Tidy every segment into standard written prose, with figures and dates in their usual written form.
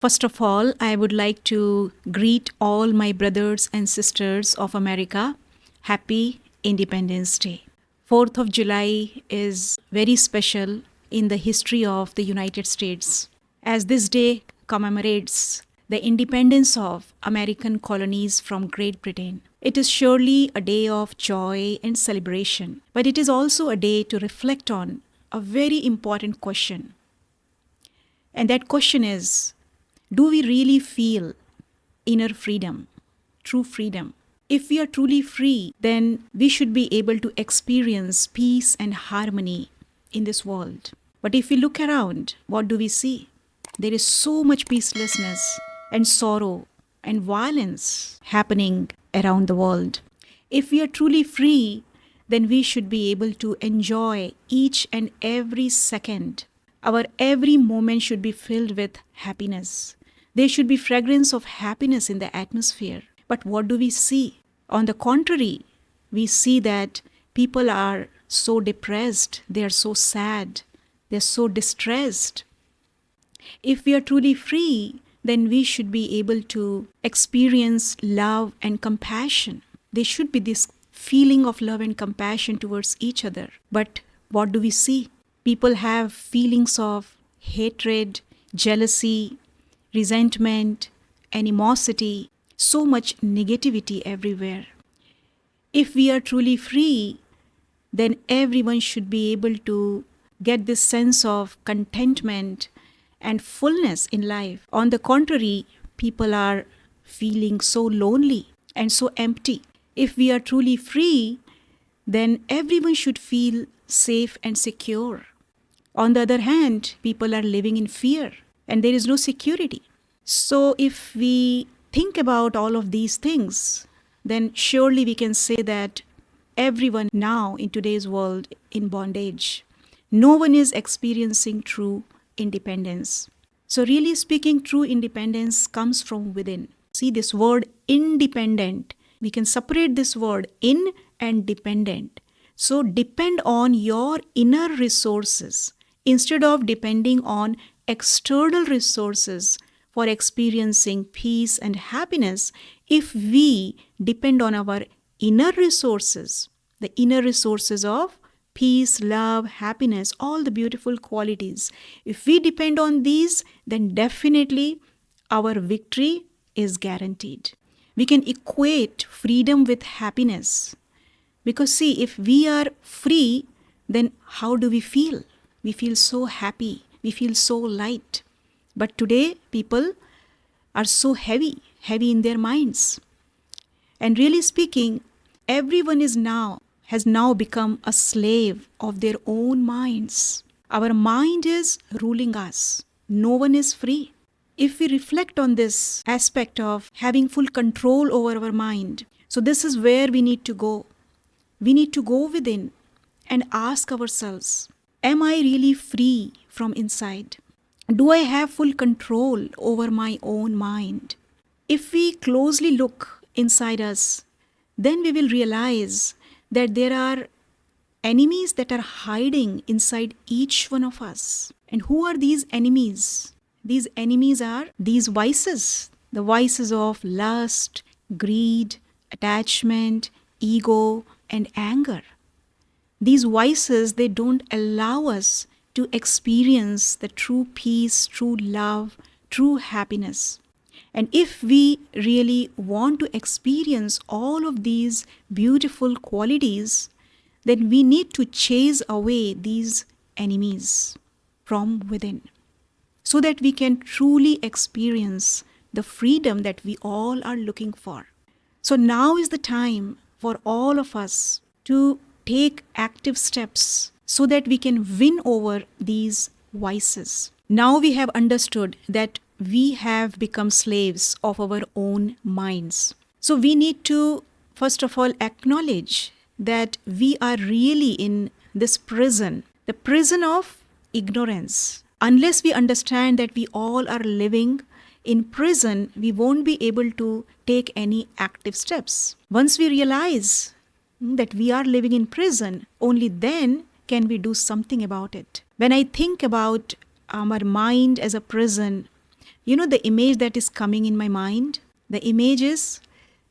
First of all, I would like to greet all my brothers and sisters of America. Happy Independence Day. 4th of July is very special in the history of the United States, as this day commemorates the independence of American colonies from Great Britain. It is surely a day of joy and celebration, but it is also a day to reflect on a very important question. And that question is, do we really feel inner freedom, true freedom? If we are truly free, then we should be able to experience peace and harmony in this world. But if we look around, what do we see? There is so much peacelessness and sorrow and violence happening around the world. If we are truly free, then we should be able to enjoy each and every second. Our every moment should be filled with happiness. There should be fragrance of happiness in the atmosphere. But what do we see? On the contrary, we see that people are so depressed, they are so sad, they are so distressed. If we are truly free, then we should be able to experience love and compassion. There should be this feeling of love and compassion towards each other. But what do we see? People have feelings of hatred, jealousy, resentment, animosity, so much negativity everywhere. If we are truly free, then everyone should be able to get this sense of contentment and fullness in life. On the contrary, people are feeling so lonely and so empty. If we are truly free, then everyone should feel safe and secure. On the other hand, people are living in fear and there is no security. So if we think about all of these things, then surely we can say that everyone now in today's world in bondage. No one is experiencing true independence. So really speaking, true independence comes from within. See this word independent. We can separate this word in and dependent. So depend on your inner resources instead of depending on external resources for experiencing peace and happiness. If we depend on our inner resources, the inner resources of peace, love, happiness, all the beautiful qualities, if we depend on these, then definitely our victory is guaranteed. We can equate freedom with happiness. Because see, if we are free, then how do we feel? We feel so happy. We feel so light. But today, people are so heavy in their minds. And really speaking, everyone has now become a slave of their own minds. Our mind is ruling us. No one is free. If we reflect on this aspect of having full control over our mind, so this is where we need to go. We need to go within and ask ourselves, am I really free from inside? Do I have full control over my own mind? If we closely look inside us, then we will realize that there are enemies that are hiding inside each one of us. And who are these enemies? These enemies are these vices, the vices of lust, greed, attachment, ego, and anger. These vices, they don't allow us to experience the true peace, true love, true happiness. And if we really want to experience all of these beautiful qualities, then we need to chase away these enemies from within, so that we can truly experience the freedom that we all are looking for. So now is the time for all of us to take active steps so that we can win over these vices. Now we have understood that we have become slaves of our own minds. So we need to, first of all, acknowledge that we are really in this prison, the prison of ignorance. Unless we understand that we all are living in prison, we won't be able to take any active steps. Once we realize that we are living in prison, only then can we do something about it. When I think about our mind as a prison, the image that is coming in my mind? The image is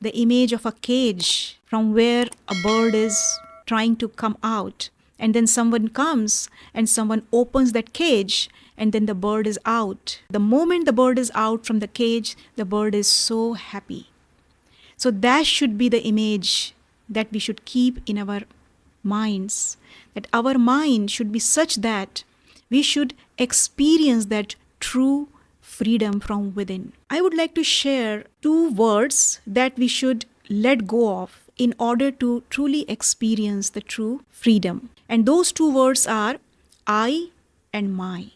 the image of a cage from where a bird is trying to come out. And then someone comes and someone opens that cage, and then the bird is out. The moment the bird is out from the cage, the bird is so happy. So that should be the image that we should keep in our minds. That our mind should be such that we should experience that true freedom from within. I would like to share 2 words that we should let go of in order to truly experience the true freedom. And those 2 words are I and my.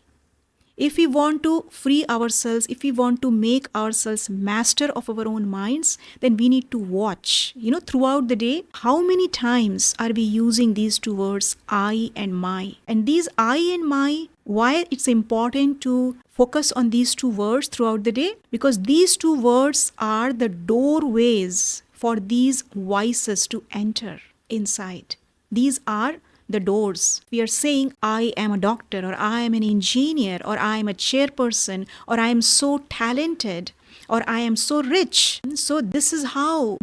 If we want to free ourselves, if we want to make ourselves master of our own minds, then we need to watch, throughout the day, how many times are we using these 2 words, I and my. And these I and my, why it's important to focus on these 2 words throughout the day? Because these 2 words are the doorways for these voices to enter inside. These are the doors. We are saying, I am a doctor, or I am an engineer, or I am a chairperson, or I am so talented, or I am so rich. So this is how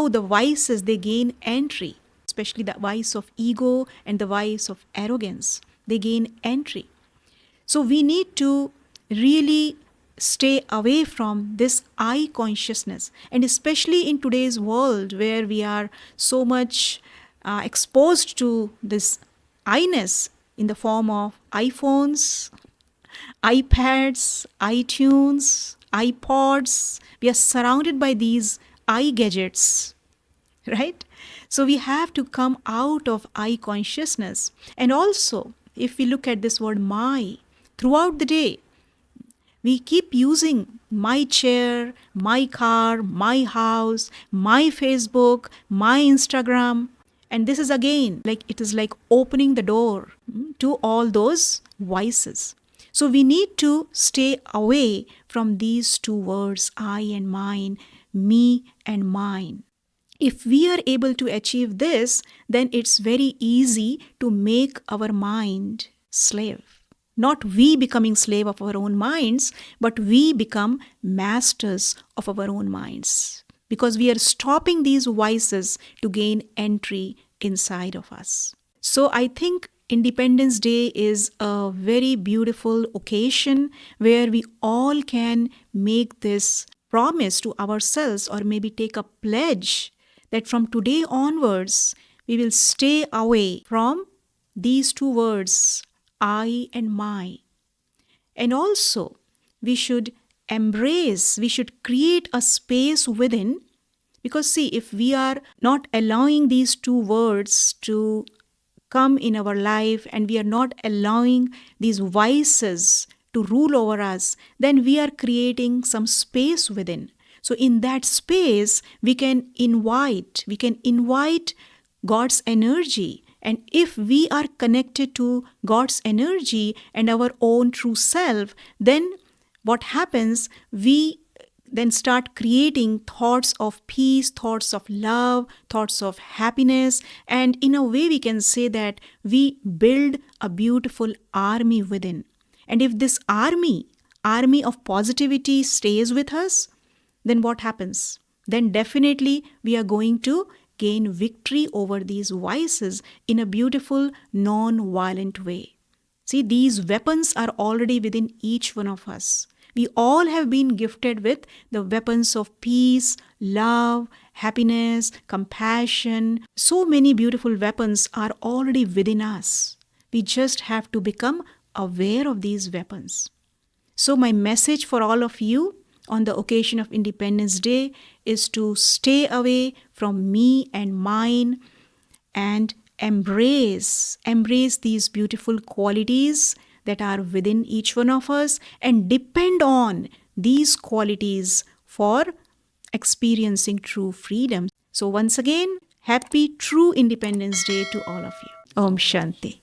the vices, they gain entry, especially the vice of ego and the vice of arrogance. They gain entry. So we need to really stay away from this I consciousness. And especially in today's world where we are so much exposed to this I-ness in the form of iPhones, iPads, iTunes, iPods. We are surrounded by these I gadgets, right? So we have to come out of I consciousness. And also, if we look at this word my, throughout the day, we keep using my chair, my car, my house, my Facebook, my Instagram. And this is again, it is like opening the door to all those vices. So we need to stay away from these 2 words, I and mine, me and mine. If we are able to achieve this, then it's very easy to make our mind slave. Not we becoming slave of our own minds, but we become masters of our own minds. Because we are stopping these vices to gain entry inside of us. So I think Independence Day is a very beautiful occasion where we all can make this promise to ourselves, or maybe take a pledge that from today onwards, we will stay away from these 2 words, I and my. And also, we should create a space within. Because see, if we are not allowing these 2 words to come in our life, and we are not allowing these vices to rule over us, then we are creating some space within. So in that space, we can invite God's energy. And if we are connected to God's energy and our own true self, then what happens? We then start creating thoughts of peace, thoughts of love, thoughts of happiness. And in a way, we can say that we build a beautiful army within. And if this army of positivity stays with us, then what happens? Then definitely we are going to gain victory over these vices in a beautiful, non-violent way. See, these weapons are already within each one of us. We all have been gifted with the weapons of peace, love, happiness, compassion. So many beautiful weapons are already within us. We just have to become aware of these weapons. So my message for all of you on the occasion of Independence Day is to stay away from me and mine and embrace these beautiful qualities that are within each one of us, and depend on these qualities for experiencing true freedom. So once again, happy true Independence Day to all of you. Om Shanti.